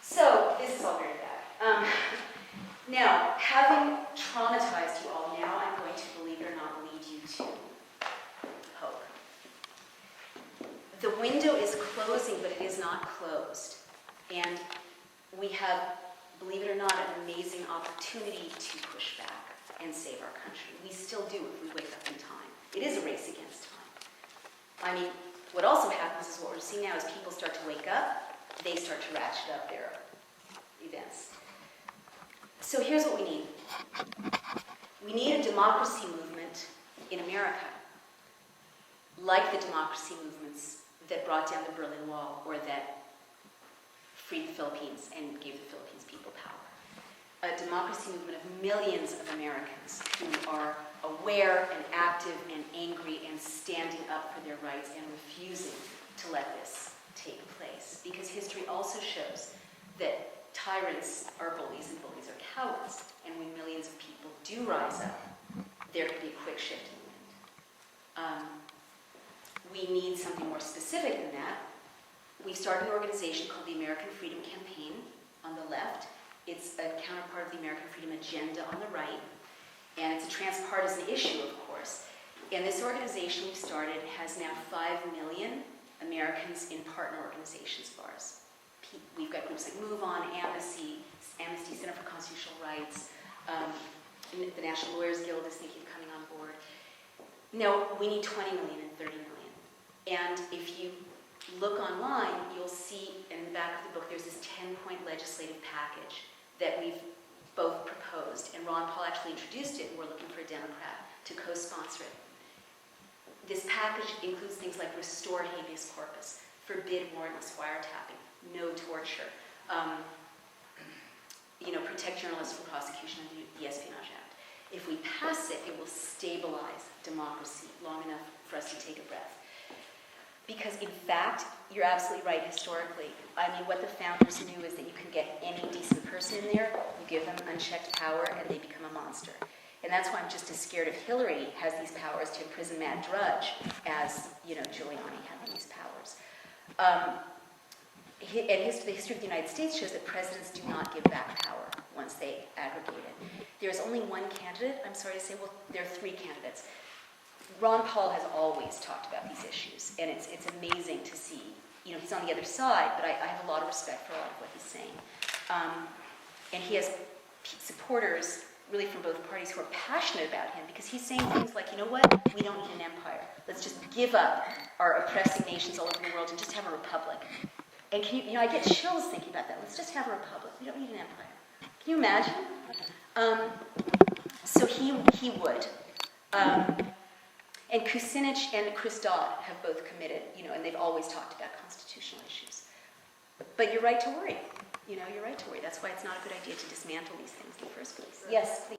So, this is all very bad. Now, having traumatized you all, now I'm going to, believe it or not, lead you to hope. The window is closing, but it is not closed. And we have, believe it or not, an amazing opportunity to push back and save our country. We still do if we wake up in time. It is a race against time. I mean, what also happens is what we're seeing now is people start to wake up, they start to ratchet up their events. So here's what we need. We need a democracy movement in America, like the democracy movements that brought down the Berlin Wall or that freed the Philippines and gave the Philippines people power. A democracy movement of millions of Americans who are aware and active and angry and standing up for their rights and refusing to let this take place. Because history also shows that tyrants are bullies and bullies are cowards. And when millions of people do rise up, there can be a quick shift in the wind. We need something more specific than that. We started an organization called the American Freedom Campaign on the left. It's a counterpart of the American Freedom Agenda on the right. And it's a transpartisan issue, of course. And this organization we started has now 5 million Americans in partner organizations of ours. We've got groups like Move On, Amnesty Center for Constitutional Rights, the National Lawyers Guild is thinking of coming on board. No, we need 20 million and 30 million. And if you look online, you'll see in the back of the book there's this 10-point legislative package that we've both proposed. And Ron Paul actually introduced it, and we're looking for a Democrat to co-sponsor it. This package includes things like restore habeas corpus, forbid warrantless wiretapping, no torture, protect journalists from prosecution under the Espionage Act. If we pass it, it will stabilize democracy long enough for us to take a breath. Because in fact, you're absolutely right historically. I mean, what the founders knew is that you can get any decent person in there, you give them unchecked power, and they become a monster. And that's why I'm just as scared if Hillary has these powers to imprison Matt Drudge as, Giuliani had these powers. The history of the United States shows that presidents do not give back power once they aggregate it. There's only one candidate, I'm sorry to say, well, there are 3 candidates. Ron Paul has always talked about these issues, and it's amazing to see. He's on the other side, but I have a lot of respect for a lot of what he's saying. And he has supporters really from both parties who are passionate about him, because he's saying things like, you know what, we don't need an empire. Let's just give up our oppressing nations all over the world and just have a republic. And I get chills thinking about that. Let's just have a republic. We don't need an empire. Can you imagine? So he would. And Kucinich and Chris Dodd have both committed, and they've always talked about constitutional issues. But you're right to worry. You're right to worry. That's why it's not a good idea to dismantle these things in the first place. Yes, please.